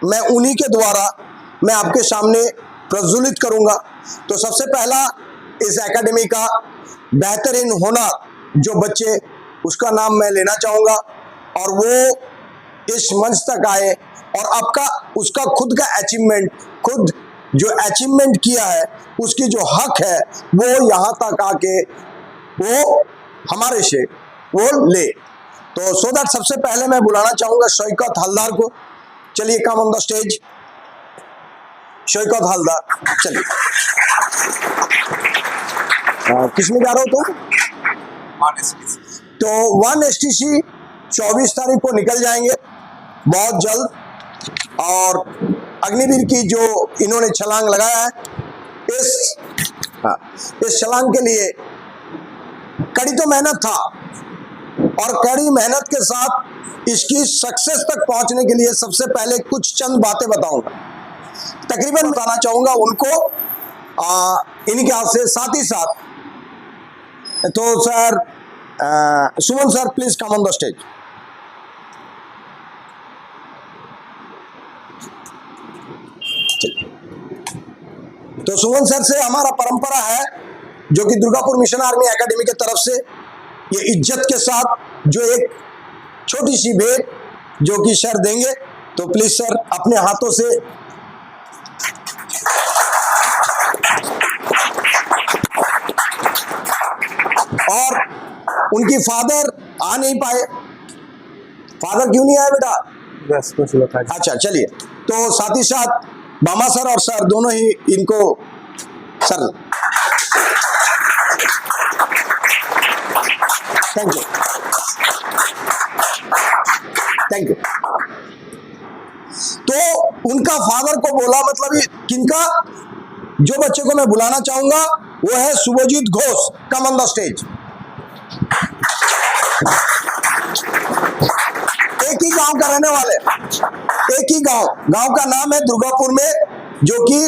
मैं उन्हीं के द्वारा मैं आपके सामने प्रज्वलित करूंगा। तो सबसे पहला इस एकेडमी का बेहतरीन होनर जो बच्चे, उसका नाम मैं लेना चाहूँगा और वो इस मंच तक आए और आपका उसका खुद का अचीवमेंट, खुद जो अचीवमेंट किया है उसकी जो हक है वो यहाँ तक आके वो हमारे से वो ले। तो सो दैट सबसे पहले मैं बुलाना चाहूँगा शौकत हलदार को। चलिए, कम on the stage Shaukat Haldar, चलिए। किसमें जा रहे हो तुम? तो 1 STC 24 तारीख को निकल जाएंगे बहुत जल्द। और अग्निवीर की जो इन्होंने छलांग लगाया है, इस छलांग के लिए कड़ी तो मेहनत था और कड़ी मेहनत के साथ इसकी सक्सेस तक पहुंचने के लिए सबसे पहले कुछ चंद बातें बताऊंगा, तकरीबन बताना चाहूंगा उनको इनके हाथ से। साथ ही साथ तो sir Suman sir, please come on the stage. तो सुमन सर से हमारा परंपरा है जो कि दुर्गापुर मिशन आर्मी एकेडमी की तरफ से ये इज्जत के साथ जो एक छोटी सी भेंट जो कि सर देंगे, तो प्लीज सर अपने हाथों से और उनकी फादर आ नहीं पाए। फादर क्यों नहीं आए बेटा? बस कुछ लोग। अच्छा, चलिए। तो साथ ही साथ बामा सर और सर दोनों ही इनको sir thank you, thank you. तो उनका फादर को बोला, मतलब किनका, जो बच्चे को मैं बुलाना चाहूंगा वो है Shubhajit Ghosh. Come on the stage. एक ही गांव का रहने वाले, एक ही गांव का नाम है दुर्गापुर में, जो कि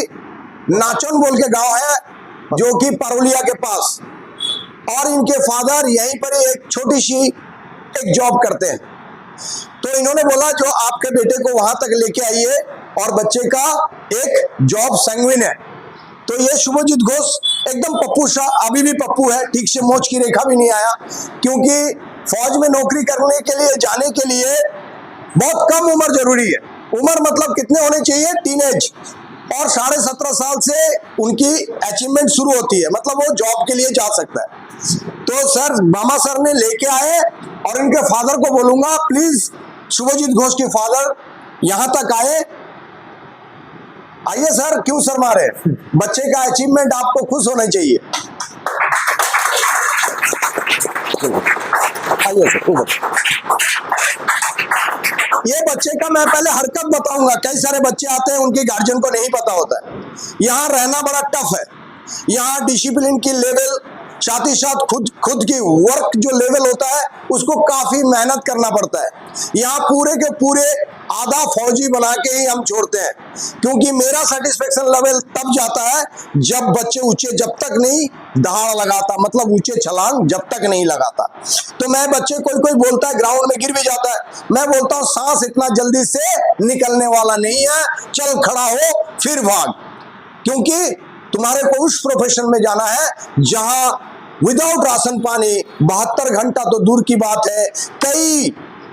नाचन बोल के गांव है, जो कि परोलिया के पास। और इनके फादर यहीं पर एक छोटी सी एक जॉब करते हैं। तो इन्होंने बोला जो आपके बेटे को वहां तक लेके आइए और बच्चे का एक जॉब संगविन है। तो ये शुभजीत घोष एकदम पप्पू सा, अभी भी पप्पू है, ठीक से मोच की रेखा भी नहीं आया, क्योंकि फौज में नौकरी करने के लिए, जाने के लिए बहुत कम उम्र जरूरी है। उम्र मतलब कितने होने चाहिए? टीनेज। और 17.5 साल से उनकी अचीवमेंट शुरू होती है, मतलब वो जॉब के लिए जा सकता है। तो सर मामा सर ने लेके आए और इनके फादर को बोलूंगा प्लीज शुभजीत घोष के फादर यहां तक आए। आइए सर, क्यों शर्मा रहे? बच्चे का अचीवमेंट आपको खुश होना चाहिए। आइए सर। ये बच्चे का मैं पहले हरकत बताऊंगा। कई सारे बच्चे आते हैं, उनके गार्जियन को नहीं पता होता है। यहाँ रहना बड़ा टफ है। यहाँ डिसिप्लिन की लेवल, साथ ही साथ खुद की वर्क जो लेवल होता है उसको काफी मेहनत करना पड़ता है। यहाँ पूरे के पूरे आधा फौजी बना के ही हम छोड़ते हैं, क्योंकि मेरा सेटिस्फेक्शन लेवल तब जाता है जब बच्चे ऊंचे, जब तक नहीं दहाड़ लगाता, मतलब ऊंचे छलांग जब तक नहीं लगाता। तो मैं बच्चे, कोई बोलता है ग्राउंड में गिर भी जाता है, मैं बोलता हूँ सांस इतना जल्दी से निकलने वाला नहीं है, चल खड़ा हो फिर भाग, क्योंकि तुम्हारे को उस प्रोफेशन में जाना है जहां विदाउट राशन पानी 72 घंटा तो दूर की बात है,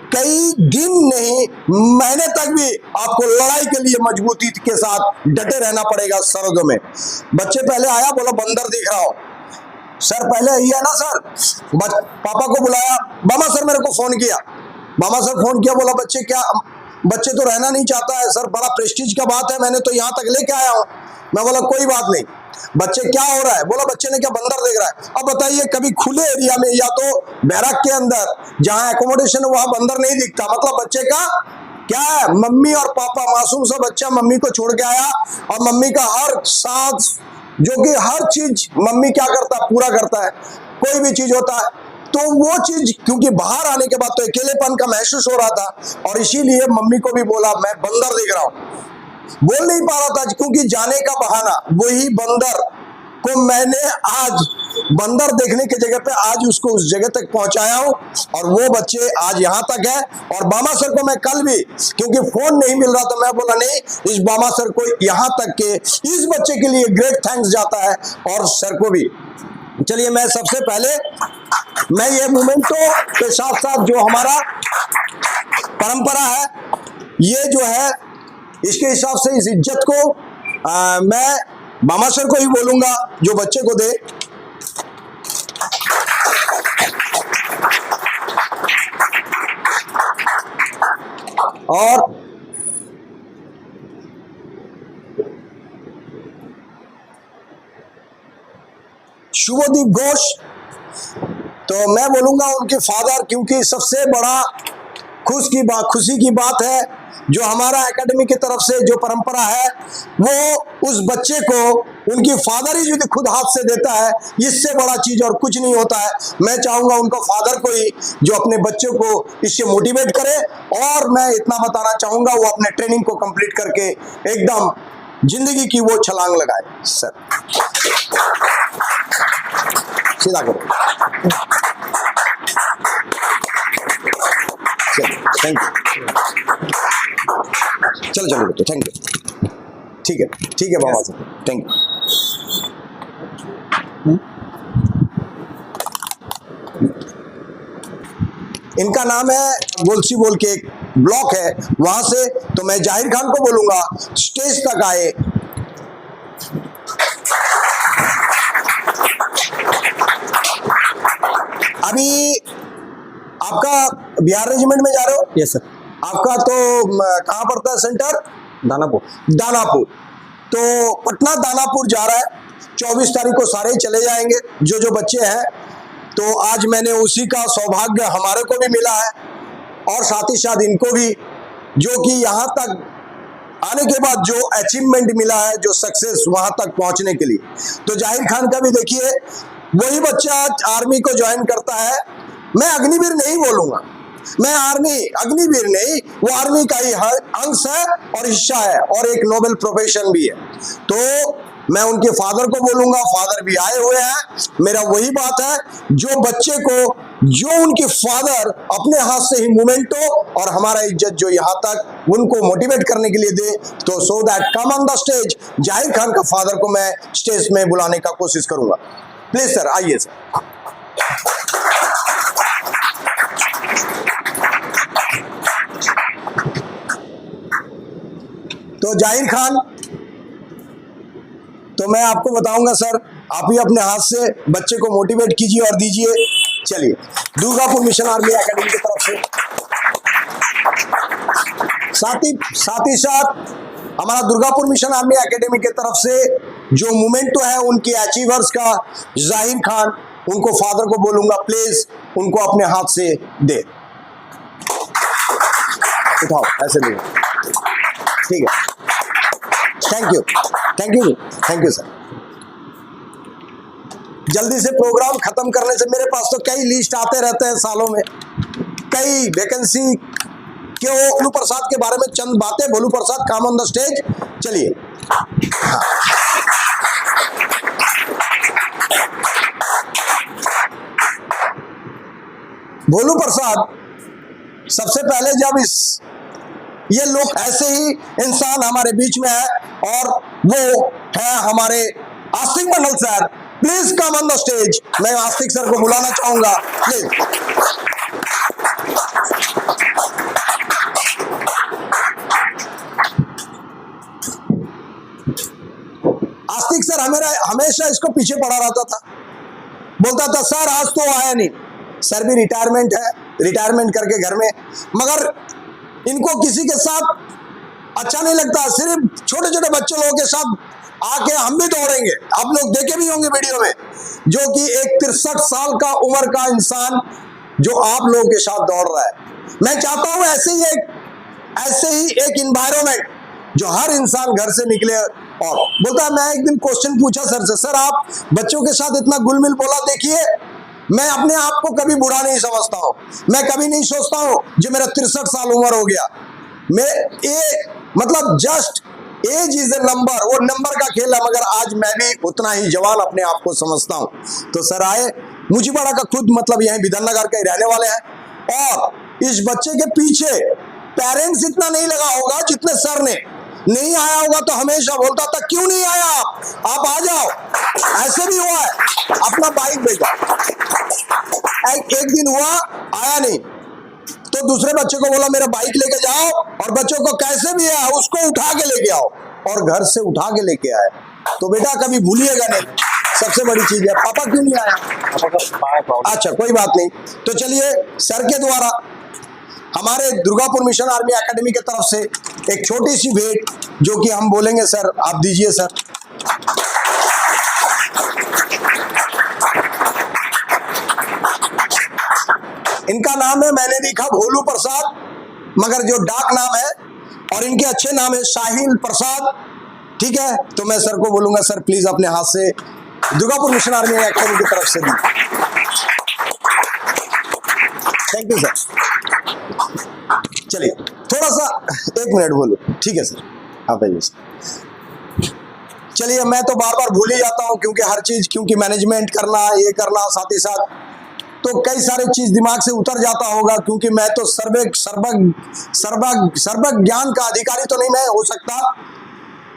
कई दिन नहीं महीने तक भी आपको लड़ाई के लिए मजबूती के साथ डटे रहना पड़ेगा सरहदों में। बच्चे पहले आया, बोला बंदर दिख रहा हो। सर पहले यही है ना सर। पापा को बुलाया, मामा सर मेरे को फोन किया, मामा सर फोन किया, बोला बच्चे क्या, बच्चे तो रहना नहीं चाहता है सर, बड़ा प्रेस्टीज का बात है, मैंने तो यहाँ तक लेके आया हूँ। मैं बोला कोई बात नहीं, बच्चे क्या हो रहा है? बोला बच्चे ने क्या बंदर देख रहा है। अब बताइए, कभी खुले एरिया में या तो बैरक के अंदर जहां एकोमोडेशन है वहां बंदर नहीं दिखता, मतलब बच्चे का क्या है, मम्मी और पापा, मासूम सा बच्चा मम्मी को छोड़ के आया और मम्मी का हर सांस, जो कि हर चीज मम्मी क्या करता है, पूरा करता है। कोई भी चीज होता है तो वो चीज, क्योंकि बाहर आने के बाद तो अकेलेपन का महसूस हो रहा था, और इसीलिए मम्मी को भी बोला मैं बंदर देख रहा हूँ। बोल नहीं पा रहा था क्योंकि जाने का बहाना, वही बंदर को मैंने आज बंदर देखने की जगह पे आज उसको उस जगह तक पहुंचाया हूं और वो बच्चे आज यहां तक है। और बामा सर को मैं कल भी, क्योंकि फोन नहीं मिल रहा तो मैं बोला नहीं, इस बामा सर को यहां तक के इस बच्चे के लिए ग्रेट थैंक्स जाता है और सर को भी। चलिए, मैं सबसे पहले मैं ये मोमेंटो के साथ साथ जो हमारा परंपरा है, ये जो है इसके हिसाब से इस इज्जत को मैं बामा सर को ही बोलूंगा जो बच्चे को दे। और शुभदीप घोष, तो मैं बोलूंगा उनके फादर, क्योंकि सबसे बड़ा खुशी की बात है जो हमारा एकेडमी की तरफ से जो परंपरा है, वो उस बच्चे को उनकी फादर ही जो खुद हाथ से देता है, इससे बड़ा चीज और कुछ नहीं होता है। मैं चाहूंगा उनको फादर को ही जो अपने बच्चों को इससे मोटिवेट करे। और मैं इतना बताना चाहूंगा, वो अपने ट्रेनिंग को कंप्लीट करके एकदम जिंदगी की वो छलांग लगाए। सर सीधा करो। Thank you. चलो चलो बेटे, थैंक यू। ठीक है बाबा साहब, थैंक यू। इनका नाम है गोलसी बोल के एक ब्लॉक है वहां से, तो मैं जाहिर खान को बोलूंगा स्टेज तक आए। अभी आपका बिहार रेजिमेंट में जा रहे हो? Yes sir. आपका तो कहाँ पड़ता है सेंटर? दानापुर। दानापुर। तो पटना दानापुर जा रहा है। 24 तारीख को सारे ही चले जाएंगे जो बच्चे हैं। तो आज मैंने उसी का सौभाग्य हमारे को भी मिला है और साथ ही साथ इनको भी, जो कि यहाँ तक आने के बाद जो अचीवमेंट मिला है, जो सक्सेस वहां तक पहुंचने के लिए। तो जाहिर खान का भी देखिए, वही बच्चा आर्मी को ज्वाइन करता है। मैं अग्निवीर नहीं बोलूंगा, मैं अग्निवीर नहीं, वो आर्मी का ही अंश है और हिस्सा है और एक नोबेल प्रोफेशन भी है। तो मैं उनके फादर को बोलूंगा, फादर भी आए हुए हैं। मेरा वही बात है, जो बच्चे को जो उनके फादर अपने हाथ से ही मोमेंटो और हमारा इज्जत जो यहाँ तक उनको मोटिवेट करने के लिए दे, तो so that come on the stage. जाहिर खान का फादर को मैं स्टेज में बुलाने का कोशिश करूंगा। प्लीज सर, आइए सर। तो जाहिर खान, तो मैं आपको बताऊंगा सर, आप ही अपने हाथ से बच्चे को मोटिवेट कीजिए और दीजिए। चलिए, दुर्गापुर मिशन आर्मी एकेडमी की तरफ से, साथ ही साथ हमारा दुर्गापुर मिशन आर्मी एकेडमी की तरफ से जो मोमेंटो है उनके अचीवर्स का, जाहिर खान, उनको फादर को बोलूंगा प्लीज उनको अपने हाथ से दे। उठाओ, ऐसे नहीं, ठीक है। Thank you sir. जल्दी से प्रोग्राम खत्म करने से, मेरे पास तो कई लिस्ट आते रहते हैं सालों में, कई वैकेंसी। क्यों भोलू प्रसाद के बारे में चंद बातें। भोलू प्रसाद, कम ऑन द स्टेज। चलिए। भोलू प्रसाद, सबसे पहले जब ये लोग ऐसे ही इंसान हमारे बीच में है और वो है हमारे Astik Mandal sir. Please come on the stage. मैं आस्तिक सर को बुलाना चाहूंगा, प्लीज। आस्तिक सर हमेशा इसको पीछे पड़ा रहता था, बोलता था सर आज तो आया नहीं। सर भी रिटायरमेंट है, रिटायरमेंट करके घर में, मगर इनको किसी के साथ अच्छा नहीं लगता। सिर्फ छोटे छोटे बच्चे लोगों के साथ आके हम भी दौड़ेंगे। आप लोग देखे भी होंगे वीडियो में, जो कि एक 63 साल का उम्र का इंसान जो आप लोगों के साथ दौड़ रहा है। मैं चाहता हूं ऐसे ही एक इन्वायरमेंट जो हर इंसान घर से निकले। और बोलता, मैं एक दिन क्वेश्चन पूछा सर से, सर आप बच्चों के साथ इतना घुल मिल बोला। देखिए, मैं अपने आप को कभी बुरा नहीं समझता हूँ, मैं कभी नहीं सोचता हूँ जो मेरा 63 साल उम्र हो गया। मैं ये मतलब just age is a number, वो नंबर का खेल है, मगर आज मैं भी उतना ही जवान अपने आप को समझता हूँ। तो सर आए, मुझीपाड़ा का खुद मतलब यहीं विधाननगर के रहने वाले हैं, और इस बच्चे के पीछे पेरेंट्स इतना नहीं लगा होगा जितने सर ने। नहीं आया होगा तो हमेशा बोलता था क्यों नहीं आया आप आ जाओ, ऐसे भी हुआ है, अपना बाइक भेजा। एक दिन हुआ आया नहीं, तो दूसरे बच्चे को बोला मेरा बाइक लेके जाओ, और बच्चों को कैसे भी है उसको उठा के लेके आओ, और घर से उठा के लेके आए। तो बेटा कभी भूलिएगा नहीं, सबसे बड़ी चीज है पापा क्यों नहीं आया। अच्छा कोई बात नहीं, तो चलिए सर के द्वारा हमारे दुर्गापुर मिशन आर्मी एकेडमी की तरफ से एक छोटी सी भेंट जो कि हम बोलेंगे, सर आप दीजिए सर। इनका नाम है, मैंने लिखा भोलू प्रसाद, मगर जो डाक नाम है, और इनके अच्छे नाम है साहिल प्रसाद। ठीक है, तो मैं सर को बोलूंगा सर प्लीज अपने हाथ से दुर्गापुर मिशन आर्मी एकेडमी की तरफ से दी। Thank you sir. चलिए थोड़ा सा 1 मिनट बोलो, ठीक है सर आप आइए सर। चलिए मैं तो बार बार भूल ही जाता हूँ, क्योंकि हर चीज, क्योंकि मैनेजमेंट करना, ये करना, साथ ही साथ तो कई सारे चीज दिमाग से उतर जाता होगा, क्योंकि मैं तो सर्वज्ञ ज्ञान का अधिकारी तो नहीं मैं हो सकता।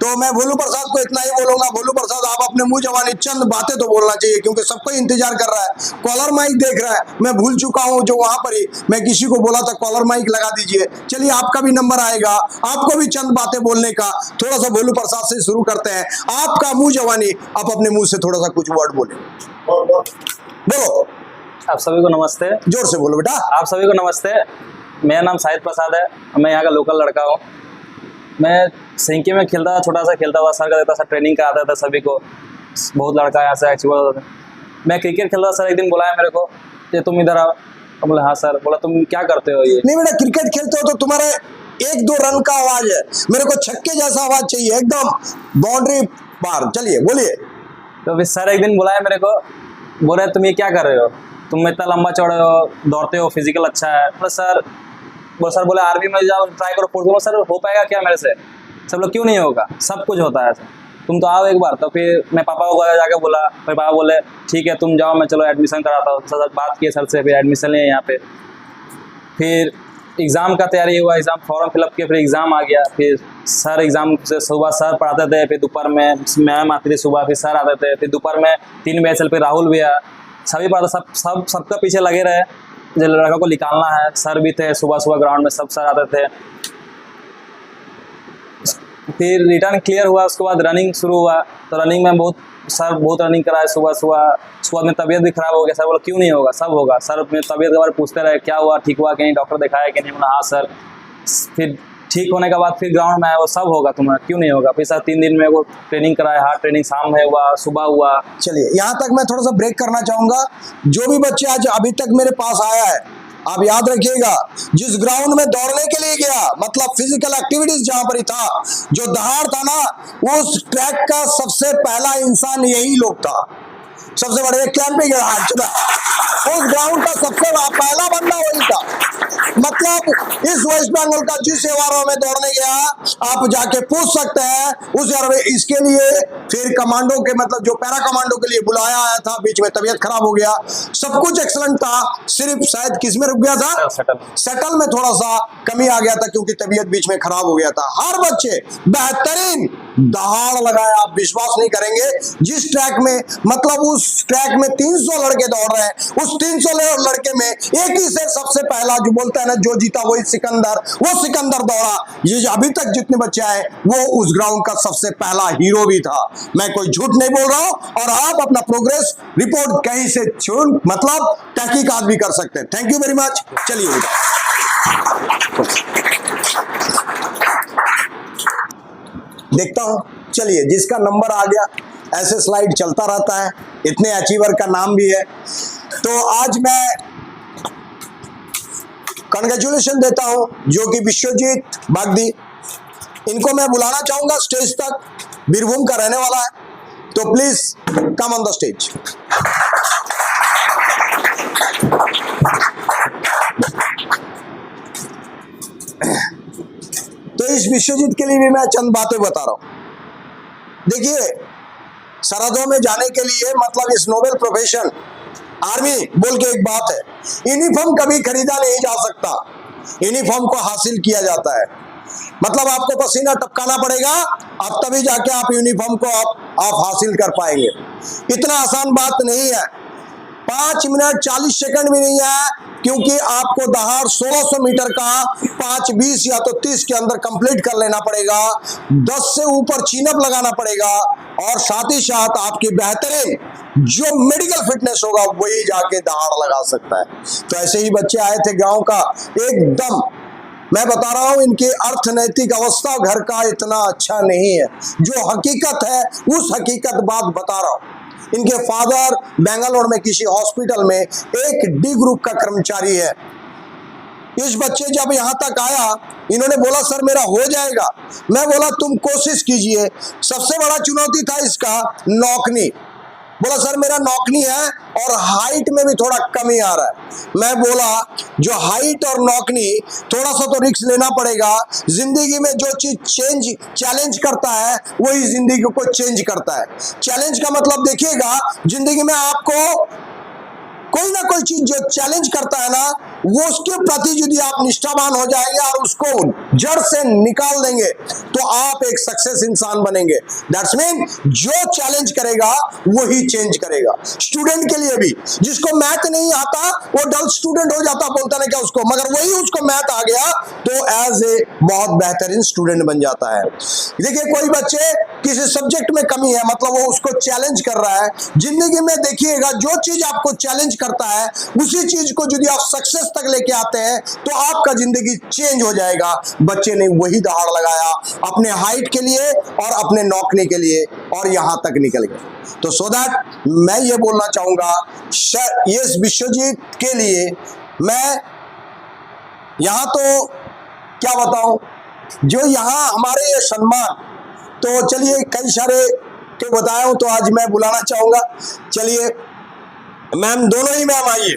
तो मैं भोलू प्रसाद को इतना ही बोलूंगा, भोलू प्रसाद आप अपने मुंह जवानी चंद बातें तो बोलना चाहिए, क्योंकि सबको इंतजार कर रहा है, कॉलर माइक देख रहा है। मैं भूल चुका हूं, जो वहां पर ही मैं किसी को बोला था कॉलर माइक लगा दीजिए। चलिए आपका भी नंबर आएगा, आपको भी चंद बातें बोलने का। थोड़ा सा भोलू प्रसाद से शुरू करते हैं, आपका मुंह जवानी, आप अपने मुंह से थोड़ा सा कुछ वर्ड बोले, बोलो। आप सभी को नमस्ते। जोर से बोलो बेटा। आप सभी को नमस्ते। मेरा नाम साहिद प्रसाद है, मैं यहाँ का लोकल लड़का हूँ। मैं सिंकी में खेलता था, छोटा सा खेलता हुआ, सर का देता था, ट्रेनिंग कराता था सभी को, बहुत लड़का यहाँ से एक्चुअल। मैं क्रिकेट खेलता था, सर एक दिन बुलाया मेरे को, ये तुम इधर आओ। बोला हाँ सर। बोला तुम क्या करते हो ये? नहीं बेटा, क्रिकेट खेलते हो तो तुम्हारे 1-2 रन का आवाज है, मेरे को छक्के जैसा आवाज चाहिए, एकदम बाउंड्री पार। चलिए बोलिए। तो फिर सर एक दिन बुलाया मेरे को, बोल रहे तुम ये क्या कर रहे हो, तुम इतना लंबा चौड़े हो, दौड़ते हो, फिजिकल अच्छा है। बोला सर, सर बोले आर्मी में जाओ, ट्राई करो, फोर्स करो। सर हो पाएगा क्या मेरे से? सब लोग क्यों नहीं होगा, सब कुछ होता है, तुम तो आओ एक बार। तो फिर मैं पापा को जाके बोला, फिर पापा बोले ठीक है तुम जाओ, मैं चलो एडमिशन कराता हूँ। सर बात किए सर से, फिर एडमिशन लिए यहाँ पे। फिर एग्ज़ाम का तैयारी हुआ, एग्ज़ाम फॉर्म फिलअप किया, फिर एग्ज़ाम आ गया। फिर सर एग्ज़ाम से सुबह सर पढ़ाते थे, फिर दोपहर में मैम आती थी, सुबह फिर सर आते थे, फिर दोपहर में 3 बजे चल, फिर राहुल भी आया, सभी पढ़ाते, सबका पीछे लगे रहे, जो लड़का को निकालना है। सर भी थे सुबह सुबह ग्राउंड में, सब सर आते थे। फिर रिटर्न क्लियर हुआ, उसके बाद रनिंग शुरू हुआ। तो रनिंग में सर बहुत रनिंग कराए सुबह सुबह में तबीयत भी खराब हो गया। सर बोला क्यों नहीं होगा, सब होगा। सर अपनी तबीयत के बारे में पूछते रहे, क्या हुआ, ठीक हुआ कि नहीं, डॉक्टर दिखाया कि नहीं। बोला हाँ सर। फिर ठीक होने के बाद फिर ग्राउंड में आया, वो सब होगा तुम्हारा, क्यों नहीं होगा। फिर सर 3 दिन में वो ट्रेनिंग कराया, हार्ड ट्रेनिंग शाम में हुआ, सुबह हुआ। चलिए यहाँ तक मैं थोड़ा सा ब्रेक करना चाहूंगा। जो भी बच्चे आज अभी तक मेरे पास आया है, आप याद रखिएगा, जिस ग्राउंड में दौड़ने के लिए गया, मतलब फिजिकल एक्टिविटीज जहां पर ही था, जो दहाड़ था ना, उस ट्रैक का सबसे पहला इंसान यही लोग था, सबसे बड़े कैंपिंग उस ग्राउंड का सबसे पहला बंदा वही था। मतलब इस वेस्ट बंगाल का जिस एवारों में दौड़ने गया, आप जाके पूछ सकते हैं उस इसके लिए फिर कमांडो के, मतलब जो पैरा कमांडो के लिए बुलाया आया था, बीच में तबीयत खराब हो गया, सब कुछ एक्सलेंट था, सिर्फ शायद किस में रुक गया था, सेटल में थोड़ा सा कमी आ गया था, क्योंकि तबीयत बीच में खराब हो गया था। हर बच्चे बेहतरीन दहाड़ लगाया, आप विश्वास नहीं करेंगे। जिस ट्रैक में, मतलब उस ट्रैक में 300 लड़के दौड़ रहे हैं, उस 300 लड़के में एक ही से सबसे पहला जो बोलता है ना, जो जीता वही सिकंदर, वो सिकंदर दौड़ा। ये अभी तक जितने बच्चे आए, वो उस ग्राउंड का सबसे पहला हीरो भी था। मैं कोई झूठ नहीं बोल रहा हूं, और आप अपना प्रोग्रेस रिपोर्ट कहीं से मतलब तहकीकात भी कर सकते हैं। Thank you very much. चलिए देखता हूं, चलिए जिसका नंबर आ गया, ऐसे स्लाइड चलता रहता है, इतने अचीवर का नाम भी है। तो आज मैं कंग्रेचुलेशन देता हूं जो कि विश्वजीत बागदी, इनको मैं बुलाना चाहूंगा स्टेज तक, बीरभूम का रहने वाला है, तो please come on the stage. तो इस विश्वजीत के लिए भी मैं चंद बातें बता रहा हूं। देखिए, सरहदों में जाने के लिए मतलब इस नोबेल प्रोफेशन आर्मी बोल के एक बात है, यूनिफॉर्म कभी खरीदा नहीं जा सकता, यूनिफॉर्म को हासिल किया जाता है। मतलब आपको पसीना टपकाना पड़ेगा, अब तभी जाके आप यूनिफॉर्म को आप हासिल कर पाएंगे। इतना आसान बात नहीं है, 5 मिनट 40 सेकंड भी नहीं है, क्योंकि आपको दहाड़ 1600 मीटर का 5, 20 या तो 30 के अंदर कंप्लीट कर लेना पड़ेगा, 10 से ऊपर चीनअप लगाना पड़ेगा, और साथ ही साथ आपकी बेहतरीन जो मेडिकल फिटनेस होगा वही जाके दहाड़ लगा सकता है। तो ऐसे ही बच्चे आए थे गांव का, एकदम मैं बता रहा हूं, इनकी अर्थनैतिक अवस्था घर का इतना अच्छा नहीं है, जो हकीकत है उस हकीकत बात बता रहा हूं। इनके फादर बेंगलोर में किसी हॉस्पिटल में एक डी ग्रुप का कर्मचारी है। इस बच्चे जब यहाँ तक आया, इन्होंने बोला सर मेरा हो जाएगा। मैं बोला तुम कोशिश कीजिए। सबसे बड़ा चुनौती था इसका नौकनी। बोला सर मेरा नौकनी है और हाइट में भी थोड़ा कमी आ रहा है। मैं बोला जो हाइट और नौकनी, थोड़ा सा तो रिस्क लेना पड़ेगा। जिंदगी में जो चीज चैलेंज करता है वही जिंदगी को चेंज करता है। चैलेंज का मतलब देखिएगा, जिंदगी में आपको कोई ना कोई चीज जो चैलेंज करता है ना, वो उसके प्रति यदि आप निष्ठावान हो जाएंगे और उसको जड़ से निकाल देंगे तो आप एक सक्सेस इंसान बनेंगे। दैट्स मीन जो चैलेंज करेगा वही चेंज करेगा। स्टूडेंट के लिए भी, जिसको मैथ नहीं आता वो डल स्टूडेंट हो जाता, बोलता नहीं क्या उसको, मगर वही उसको मैथ आ गया तो एज ए बहुत बेहतरीन स्टूडेंट बन जाता है। देखिए, कोई बच्चे किसी सब्जेक्ट में कमी है, मतलब वो उसको चैलेंज कर रहा है। जिंदगी में देखिएगा, जो चीज आपको चैलेंज करता है उसी चीज को यदि आप सक्सेस तक लेके आते हैं तो आपका जिंदगी चेंज हो जाएगा। बच्चे ने वही दहाड़ लगाया अपने हाइट के लिए और अपने नौकरी के लिए, और यहां तक निकल गए। तो सो दैट मैं ये बोलना चाहूंगा, ये विश्वजीत के लिए मैं यहां तो क्या बताऊं, जो यहां हमारे ये सम्मान, तो चलिए कई सारे के बताया हूं, तो आज मैं बुलाना चाहूंगा। चलिए मैम, दोनों ही मैम आइए,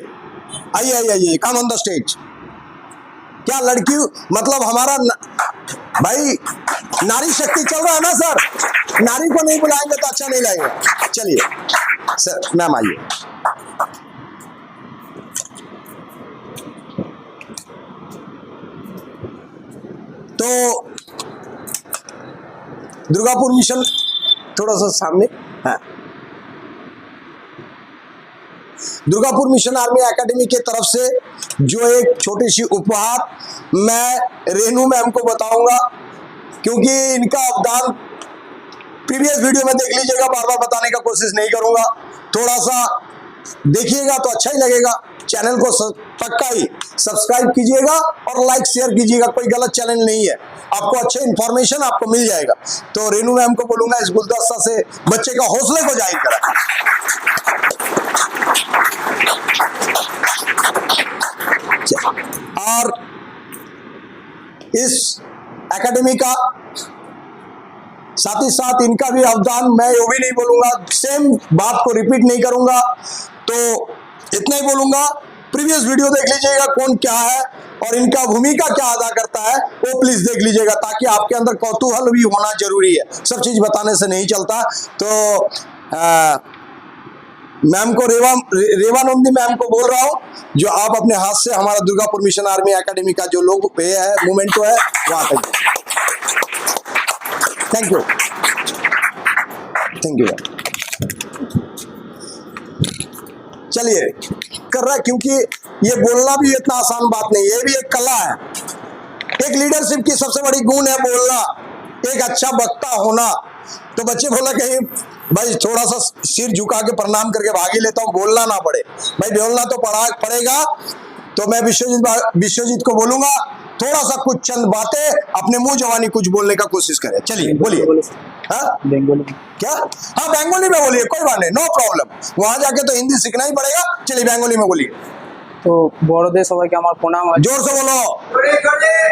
आइए आइए आइए, कम ऑन द स्टेज। क्या लड़की, मतलब हमारा भाई नारी शक्ति चल रहा है ना सर, नारी को नहीं बुलाएंगे तो अच्छा नहीं लगेगा। चलिए सर, मैम आइए। तो दुर्गापुर मिशन थोड़ा सा सामने, हाँ, दुर्गापुर मिशन आर्मी एकेडमी के तरफ से जो एक छोटी सी उपहार मैं रेनू मैम को बताऊंगा, क्योंकि इनका अवदान प्रीवियस वीडियो में देख लीजिएगा, बार बार बताने का कोशिश नहीं करूंगा। थोड़ा सा देखिएगा तो अच्छा ही लगेगा। चैनल को पक्का ही सब्सक्राइब कीजिएगा और लाइक शेयर कीजिएगा, कोई गलत चैनल नहीं है, आपको अच्छे इन्फॉर्मेशन आपको मिल जाएगा। तो रेनू मैम को बोलूंगा इस गुलदस्ता से बच्चे का हौसले को जाहिर करें। और इस एकेडमी का साथ ही साथ इनका भी अवदान मैं वो भी नहीं बोलूंगा, सेम बात को रिपीट नहीं करूंगा, तो इतना ही बोलूंगा। प्रीवियस वीडियो देख लीजिएगा कौन क्या है और इनका भूमिका क्या अदा करता है, वो प्लीज देख लीजिएगा, ताकि आपके अंदर कौतूहल भी होना जरूरी है, सब चीज बताने से नहीं चलता। तो मैम को रेवानंदी मैम को बोल रहा हूँ, जो आप अपने हाथ से हमारा दुर्गापुर मिशन आर्मी एकेडमी का जो लोग पे है मूवमेंट है वहां तक। Thank you, thank you. चलिए कर रहा है, क्योंकि ये बोलना भी इतना आसान बात नहीं, ये भी एक कला है। एक लीडरशिप की सबसे बड़ी गुण है बोलना, एक अच्छा वक्ता होना। तो बच्चे बोला कहीं भाई थोड़ा सा सिर झुका के प्रणाम करके भाग ही लेता हूँ, बोलना ना पड़े। भाई बोलना तो पड़ेगा। तो मैं विश्वजीत को बोलूंगा थोड़ा सा कुछ चंद बातें अपने मुंह जवानी कुछ बोलने का कोशिश करें। चलिए बोलिए। हाँ बेंगोली क्या? हाँ बेंगोली में बोलिए, कोई बात नहीं, नो प्रॉब्लम। वहां जाके तो हिंदी सीखना ही पड़ेगा। चलिए बेंगोली में बोलिए। তো বড়দের সবাইকে আমার প্রণাম। जोर से बोलो।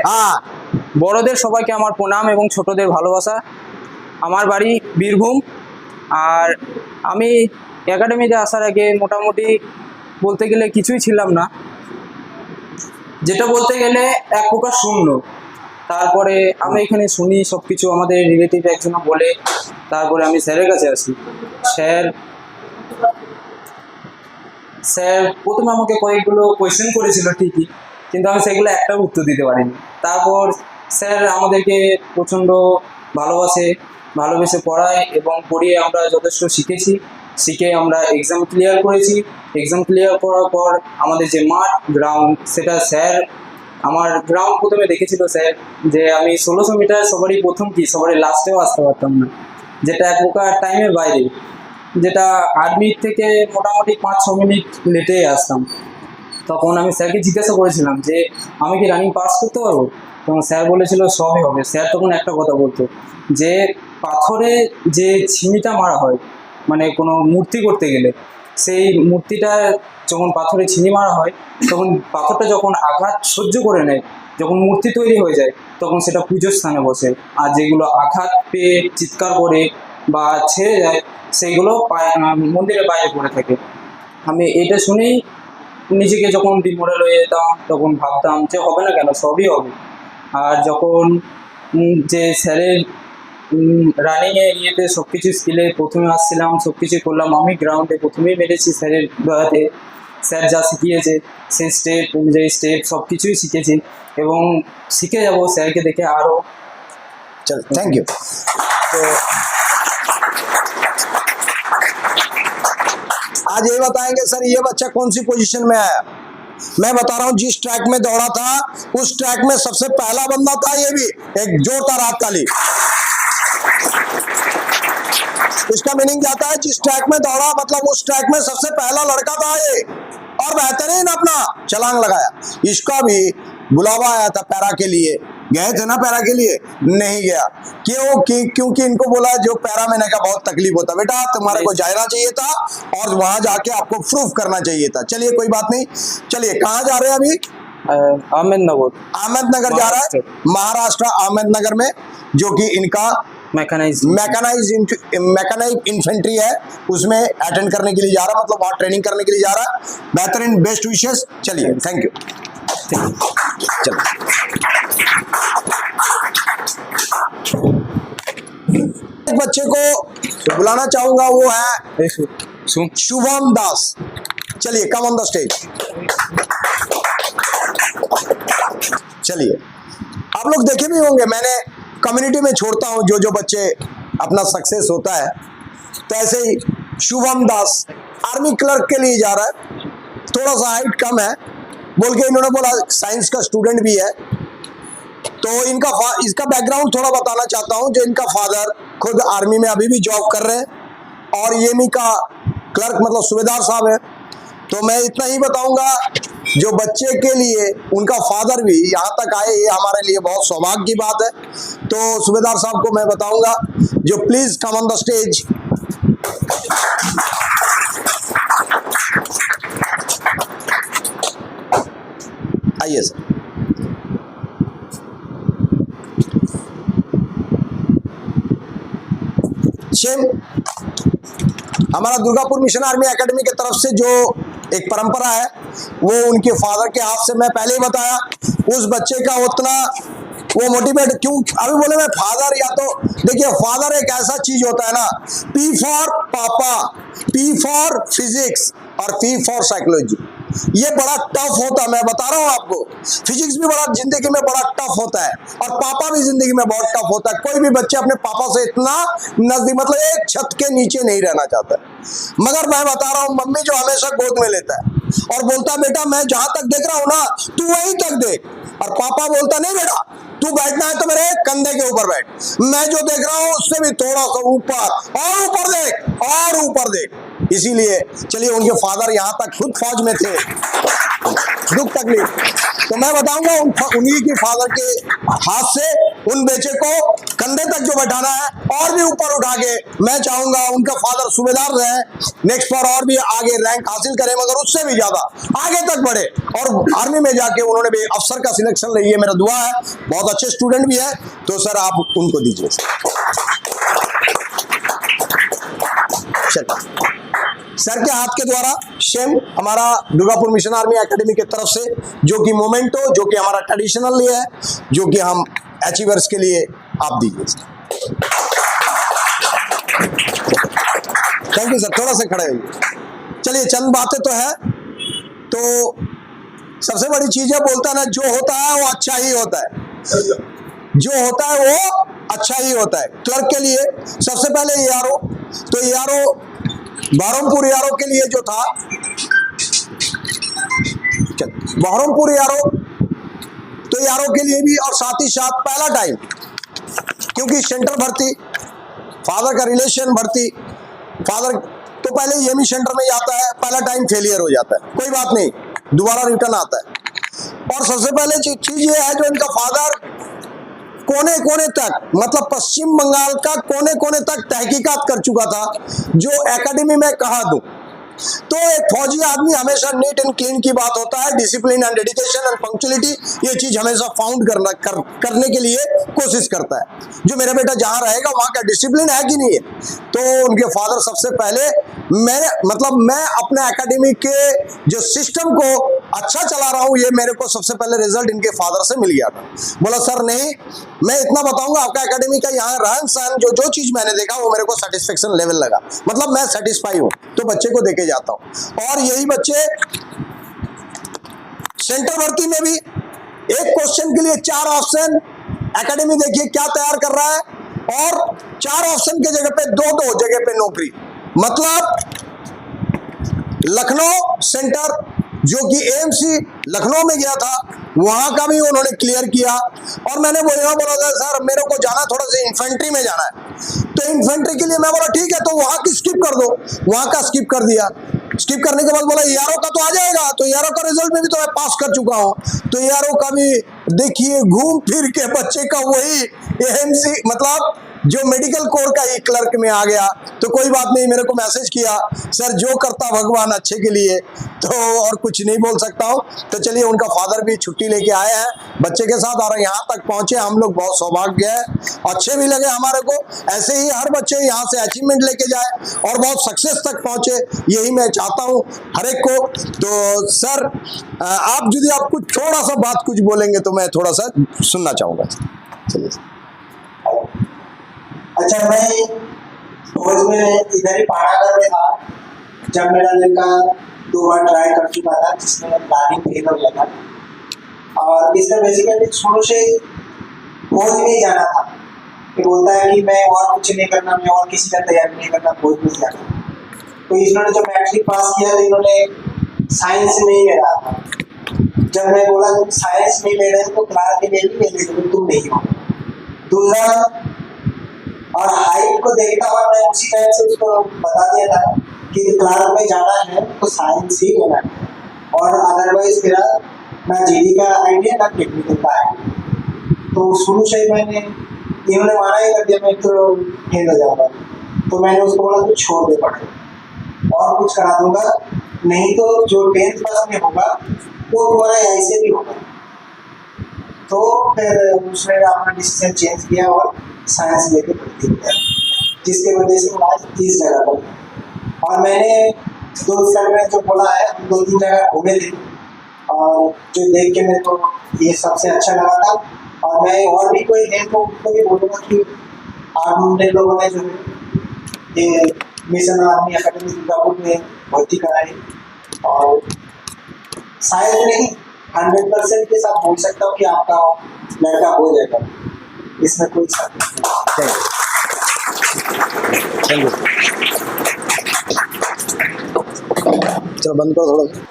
हाँ, বড়দের সবাইকে আমার প্রণাম এবং ছোটদের ভালোবাসা। আমার বাড়ি বীরভূম, আর আমি একাডেমিতে আসার আগে মোটামুটি বলতে গেলে কিছুই ছিলাম না, যেটা বলতে গেলে এক প্রকার শূন্য। তারপরে আমি এখানে শুনি সব কিছু আমাদের রিলেটিভ একজন বলে, তারপরে আমি স্যারের কাছে আসি। স্যার স্যার প্রথমে আমাকে কয়েকগুলো কোয়েশ্চেন করেছিল ঠিকই, কিন্তু আমি সেগুলো একটাও উত্তর দিতে পারিনি। তারপর স্যার আমাদেরকে প্রচণ্ড ভালোবেসে পড়ায় এবং পড়িয়ে আমরা যথেষ্ট শিখে আমরা এক্সাম ক্লিয়ার করেছি। এক্সাম ক্লিয়ার করার পর আমাদের যে মাঠ গ্রাউন্ড, সেটা স্যার আমার গ্রাউন্ড প্রথমে দেখেছিল স্যার, যে আমি 1600 মিটার সবারই প্রথম কি সবারই লাস্টেও আসতে পারতাম না, যেটা এক প্রকার টাইমের বাইরে, যেটা 8 মিনিট থেকে মোটামুটি 5-6 মিনিট লেটে আসতাম। তখন আমি স্যারকে জিজ্ঞাসা করেছিলাম যে আমি কি রানিং পাস করতে পারবো, তখন স্যার বলেছিল সবই হবে। স্যার তখন একটা কথা বলতো যে পাথরে যে ছিমিটা মারা হয়, মানে কোনো মূর্তি করতে গেলে সেই মূর্তিটা যখন পাথরে ছিনি মারা হয়, তখন পাথরটা যখন আঘাত সহ্য করে নেয়, যখন মূর্তি তৈরি হয়ে যায়, তখন সেটা পুজোর স্থানে বসে। আর যেগুলো আঘাত পেয়ে চিৎকার করে বা ছেড়ে যায়, সেইগুলো মন্দিরের বাইরে পড়ে থাকে। আমি এটা শুনেই নিজেকে যখন ডিমোরাল হয়ে যেতাম, তখন ভাবতাম যে হবে না কেন, সবই হবে। আর যখন যে স্যারের রানিংয়ে ইয়েতে সব কিছু স্কিলে প্রথমে আসছিলাম, সব কিছু করলাম, আমি গ্রাউন্ডে প্রথমেই মেরেছি স্যারের দয়াতে। স্যার যা শিখিয়েছে সেই স্টেপ অনুযায়ী সব কিছুই শিখেছি এবং শিখে যাব স্যারকে দেখে আরও। चल थैंक यू। तो आज ये बताएंगे सर ये बच्चा कौन सी पोजीशन में आया। मैं बता रहा हूँ जिस ट्रैक में दौड़ा था उस ट्रैक में सबसे पहला बंदा था, ये भी एक जोरदार हाथ ताली। इसका मीनिंग क्या था, जिस ट्रैक में दौड़ा मतलब उस ट्रैक में सबसे पहला लड़का था ये, और बेहतरीन अपना छलांग लगाया। इसका भी बुलावा आया था पैरा के लिए, गए थे ना पैरा के लिए, नहीं गया क्योंकि इनको बोला जो पैरा में का बहुत तकलीफ होता, बेटा तुम्हारे को जाना चाहिए था और वहां जाके आपको प्रूफ करना चाहिए था। चलिए कोई बात नहीं, चलिए कहाँ जा रहे हैं अभी? अहमदनगर जा रहा है, महाराष्ट्र अहमदनगर में, जो कि इनका मैकेनाइज इन्फेंट्री है, उसमें अटेंड करने के लिए जा रहा है, मतलब वहाँ ट्रेनिंग करने के लिए जा रहा है। बेहतरीन, बेस्ट विशेस। चलिए थैंक यू। चलो एक बच्चे को बुलाना चाहूंगा, वो है शुभम दास। चलिए कम ऑन द स्टेज। चलिए आप लोग देखे भी होंगे, मैंने कम्युनिटी में छोड़ता हूं जो बच्चे अपना सक्सेस होता है, तो ऐसे ही शुभम दास आर्मी क्लर्क के लिए जा रहा है, थोड़ा सा हाइट कम है बोल के इन्होंने बोला, साइंस का स्टूडेंट भी है। तो इसका बैकग्राउंड थोड़ा बताना चाहता हूं। जो इनका फादर खुद आर्मी में अभी भी जॉब कर रहे हैं और येमी का क्लर्क मतलब सूबेदार साहब है। तो मैं इतना ही बताऊंगा, जो बच्चे के लिए उनका फादर भी यहाँ तक आए, ये हमारे लिए बहुत सौभाग्य की बात है। तो सूबेदार साहब को मैं बताऊंगा जो please come on the stage. आइए सर। शेम हमारा दुर्गापुर मिशन आर्मी एकेडमी की तरफ से जो एक परंपरा है, वो उनके फादर के हाथ से, मैं पहले ही बताया, उस बच्चे का उतना वो मोटिवेट क्यों अभी बोले मैं फादर, या तो देखिए फादर एक ऐसा चीज होता है ना, पी फॉर पापा, पी फॉर फिजिक्स और पी फॉर साइकोलॉजी। ये बड़ा टफ होता है, मैं बता रहा हूँ आपको। फिजिक्स भी बड़ा जिंदगी में बड़ा टफ होता है और पापा भी जिंदगी में बहुत टफ होता है। कोई भी बच्चे अपने पापा से इतना नजदीक, मतलब एक छत के नीचे नहीं रहना चाहता है। मगर मैं बता रहा हूँ, मम्मी जो हमेशा गोद में लेता है और बोलता बेटा मैं जहां तक देख रहा हूं ना तू वहीं तक देख, और पापा बोलता नहीं बेटा तू बैठना है तो मेरे कंधे के ऊपर बैठ, मैं जो देख रहा हूं उससे भी थोड़ा सा ऊपर और ऊपर देख और ऊपर देख। इसीलिए चलिए, उनके फादर यहाँ तक खुद फौज में थे, दुख तकलीफ, तो मैं बताऊंगा उन्हीं की फादर के हाथ से उन बेचे को कंधे तक जो बैठाना है और भी ऊपर उठा के, मैं चाहूंगा उनका फादर सूबेदार रहे, नेक्स्ट पर और भी आगे रैंक हासिल करे, मगर उससे भी ज्यादा आगे तक बढ़े और आर्मी में जाके उन्होंने भी अफसर का सिलेक्शन लिए, मेरा दुआ है। बहुत अच्छे स्टूडेंट भी है, तो सर आप उनको दीजिए। सर के हाथ के द्वारा शेम हमारा दुर्गापुर मिशन आर्मी एकेडमी की तरफ से, जो कि मोमेंटो, जो कि हमारा ट्रेडिशनल है, जो कि हम अचीवर्स के लिए आप दीजिए। थैंक यू सर, थोड़ा सा खड़े होइए। चलिए, चंद बातें तो है। तो सबसे बड़ी चीज है, बोलता है ना, जो होता है वो अच्छा ही होता है, जो होता है वो अच्छा ही होता है। क्लर्क के लिए सबसे पहले ERO, तो ERO बहरमपुर ERO के लिए जो था, बहरमपुर ERO, तो ERO के लिए भी, और साथ ही साथ पहला टाइम, क्योंकि सेंटर भर्ती, फादर का रिलेशन भर्ती, फादर तो पहले EME सेंटर में जाता है, पहला टाइम फेलियर हो जाता है, कोई बात नहीं, दोबारा रिटर्न आता है। और सबसे पहले चीज ये है, जो इनका फादर कोने कोने तक, मतलब पश्चिम बंगाल का कोने कोने तक तहकीकात कर चुका था, जो एकेडमी में कहा दूं। तो एक फौजी आदमी हमेशा नीट एंड क्लीन की बात होता है, discipline and dedication and punctuality, ये चीज हमेशा फाउंड करने के लिए कोशिश करता है। जो मेरा बेटा जहां रहेगा वहां का डिसिप्लिन है कि नहीं है, तो उनके फादर सबसे पहले, मैं अपने एकेडमी के जो सिस्टम को अच्छा चला रहा हूं, ये मेरे को सबसे पहले रिजल्ट इनके फादर से मिल गया था। बोला सर नहीं, मैं इतना बताऊंगा, आपका एकेडमी का यहाँ रहन सहन, जो चीज मैंने देखा वो मेरे को सेटिस्फेक्शन लेवल लगा, मतलब मैं सेटिस्फाई हूँ, तो बच्चे को देके जाता हूं। और यही बच्चे सेंटर भर्ती में भी एक क्वेश्चन के लिए 4 ऑप्शन, एकेडमी देखिए क्या तैयार कर रहा है, और 4 ऑप्शन के जगह पे 2 जगह पे नौकरी, मतलब लखनऊ सेंटर, जो कि AMC लखनऊ में गया था, वहां का भी उन्होंने क्लियर किया। और मैंने बोला था सर मेरे को जाना थोड़ा सा इन्फेंट्री में जाना है, तो इन्फेंट्री के लिए मैं बोला ठीक है, तो वहां की स्किप कर दो, वहां का स्किप कर दिया। स्किप करने के बाद बोला ERO का तो आ जाएगा, तो ERO का रिजल्ट में भी तो मैं पास कर चुका हूं, तो ERO का भी देखिए घूम फिर के बच्चे का वही AMC, मतलब जो मेडिकल कोर का ही क्लर्क में आ गया। तो कोई बात नहीं, मेरे को मैसेज किया सर जो करता भगवान अच्छे के लिए, तो और कुछ नहीं बोल सकता हूँ। तो चलिए, उनका फादर भी छुट्टी लेके आए हैं बच्चे के साथ, और यहाँ तक पहुंचे, हम लोग बहुत सौभाग्य है, अच्छे भी लगे हमारे को। ऐसे ही हर बच्चे यहाँ से अचीवमेंट लेके जाए और बहुत सक्सेस तक पहुंचे, यही मैं चाहता हूँ हर एक को। तो सर आप यदि आप कुछ थोड़ा सा बात कुछ बोलेंगे तो मैं थोड़ा सा सुनना चाहूँगा। चलिए। अच्छा, मैं फौज में इधर ही पानागढ़ में था, जब मेरा लड़का 2 बार ट्राई कर चुका था, जिसमें प्लानिंग फेल हो गया था। और इसमें बेसिकली शुरू से फौज में ही जाना था, कि बोलता है कि मैं और कुछ नहीं करना, मैं और किसी का तैयारी नहीं करना, फौज में ही जाना। तो इन्होंने जब मैट्रिक पास किया तो इन्होंने साइंस में ही ले रहा था। जब मैं बोला तुम साइंस में ले रहे हो तो क्लास में भी तुम नहीं हो। दूसरा, और हाइट को देखता हुआ मैं उसी टाइम से उसको बता दिया था कि क्लास में जाना है तो साइंस ही लेना है, और अदरवाइज मेरा ना GD का आइडिया ना टेक्निकल का आइडिया। तो शुरू से मैंने, इन्होंने मना ही कर दिया मैं तो फेल हो जाऊंगा, तो मैंने उसको बोला तू छोड़ दे पढ़े और कुछ करा दूंगा, नहीं तो जो 10th पास में होगा वो तुम्हारा ऐसे भी होगा। तो फिर उसने अपना डिसीजन चेंज किया और साइंस लेके भर्ती किया, जिसके वजह से मैं आज इस जगह पर। और मैंने दोस्त में जो बोला है, हम 2-3 जगह घूमे थे, और जो देख के मेरे को ये सबसे अच्छा लगा था। और मैं और भी कोई है तो उनको भी बोलूँगा कि आप उन लोगों ने जो ये मिशन आर्मी अकेडमी दुर्गापुर में भर्ती कराई, और शायद नहीं 100% के साथ बोल सकता हूँ कि आपका लड़का हो जाएगा, इसमें कोई शक नहीं। चलो बंद करो थोड़ा सा।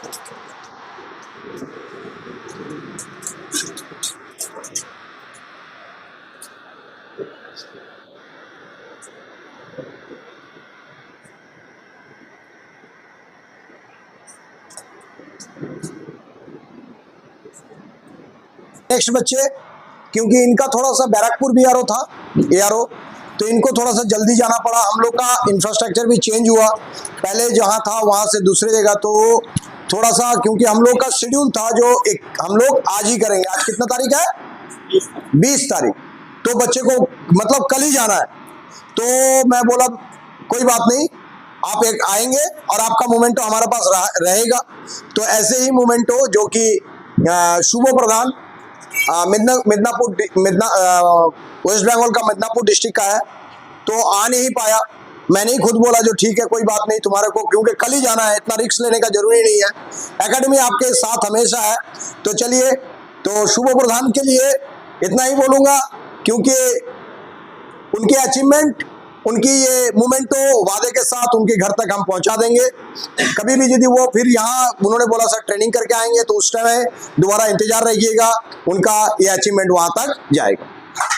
नेक्स्ट बच्चे, क्योंकि इनका थोड़ा सा बैरकपुर भी ERO था, ARO, तो इनको थोड़ा सा जल्दी जाना पड़ा। हम लोग का इंफ्रास्ट्रक्चर भी चेंज हुआ, पहले जहाँ था वहाँ से दूसरे जगह, तो थोड़ा सा क्योंकि हम लोग का शेड्यूल था जो एक हम लोग आज ही करेंगे। आज कितना तारीख है? 20 तारीख। तो बच्चे को मतलब कल ही जाना है, तो मैं बोला कोई बात नहीं, आप एक आएंगे और आपका मोमेंटो हमारे पास रहेगा। तो ऐसे ही मोमेंटो जो कि शुभो प्रधान वेस्ट बंगाल का मिदनापुर डिस्ट्रिक्ट का है, तो आ नहीं पाया। मैंने ही खुद बोला जो ठीक है कोई बात नहीं तुम्हारे को, क्योंकि कल ही जाना है, इतना रिस्क लेने का जरूरी नहीं है। एकेडमी आपके साथ हमेशा है। तो चलिए, तो शुभ प्रधान के लिए इतना ही बोलूँगा, क्योंकि उनके अचीवमेंट, उनकी ये मोमेंटो वादे के साथ उनके घर तक हम पहुंचा देंगे। कभी भी यदि वो फिर यहाँ उन्होंने बोला सर ट्रेनिंग करके आएंगे, तो उस टाइम दोबारा इंतजार रहिएगा, उनका ये अचीवमेंट वहां तक जाएगा।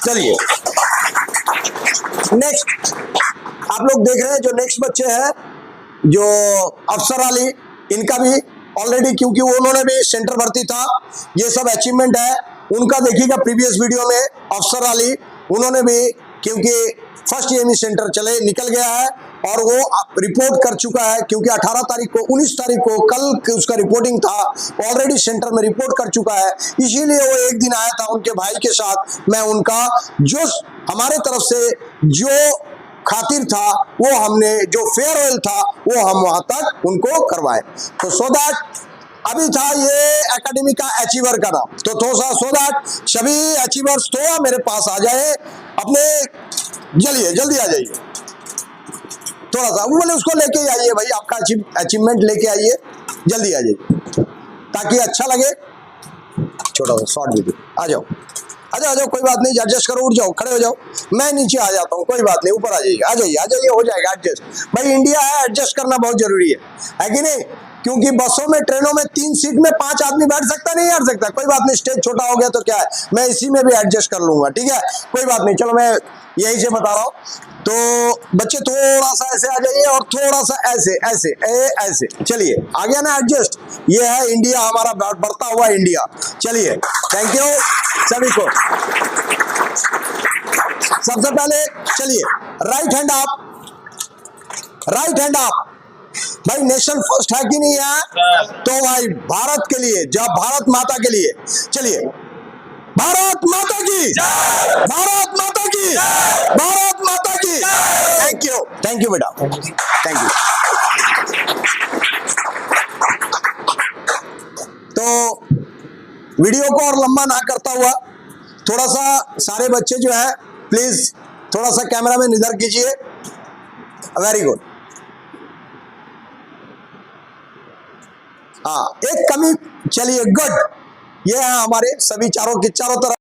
चलिए नेक्स्ट आप लोग देख रहे हैं जो नेक्स्ट बच्चे हैं जो अफसर अली, इनका भी ऑलरेडी, क्योंकि वो उन्होंने भी सेंटर भर्ती था, ये सब अचीवमेंट है उनका। देखिएगा प्रीवियस वीडियो में अफसर अली, उन्होंने भी, क्योंकि फर्स्ट एएमई सेंटर चले निकल गया है और वो रिपोर्ट कर चुका है, क्योंकि 18 तारीख को 19 तारीख को कल उसका रिपोर्टिंग था, ऑलरेडी सेंटर में रिपोर्ट कर चुका है। इसीलिए वो एक दिन आया था उनके भाई के साथ। मैं उनका जो हमारे तरफ से जो खातिर था, वो हमने जो फेयरवेल था वो हम वहां तक उनको करवाए। तो सो दैट अभी था ये एकेडमी का अचीवर का नाम, तो थोड़ा सा सो दैट सभी अचीवर्स थोड़ा मेरे पास आ जाए, अपने जल्दी आ जाइए, थोड़ा सा वो बोले उसको लेके आइए भाई, आपका अचीवमेंट लेके आइए, जल्दी आ जाइए ताकि अच्छा लगे। छोटा सा शॉर्ट वीडियो, आ जाओ आ जाओ, कोई बात नहीं, एडजस्ट करो, उठ जाओ, खड़े हो जाओ, मैं नीचे आ जाता हूँ, कोई बात नहीं, ऊपर आ जाइए, आ जाइए, हो जाएगा एडजस्ट। भाई इंडिया है, एडजस्ट करना बहुत जरूरी है कि नहीं? क्योंकि बसों में, ट्रेनों में 3 सीट में 5 आदमी बैठ सकता नहीं बैठ सकता, कोई बात नहीं, स्टेज छोटा हो गया तो क्या है, मैं इसी में भी एडजस्ट कर लूंगा, ठीक है, कोई बात नहीं। चलो मैं यही से बता रहा हूँ, तो बच्चे थोड़ा सा ऐसे आ जाइए और थोड़ा सा ऐसे ऐसे ऐसे, चलिए आ गया ना एडजस्ट। ये है इंडिया, हमारा बढ़ता हुआ इंडिया। चलिए थैंक यू सभी को। सबसे पहले चलिए राइट हैंड अप, भाई नेशन फर्स्ट है कि नहीं है? तो भाई भारत के लिए, जब भारत माता के लिए, चलिए भारत माता की, भारत माता की, भारत माता की। थैंक यू बेटा, थैंक यू। तो वीडियो को और लंबा ना करता हुआ, थोड़ा सा सारे बच्चे जो है प्लीज थोड़ा सा कैमरा में निधर कीजिए। Very good. हाँ, एक कमी, चलिए गुड। ये है हमारे सभी चारों तरफ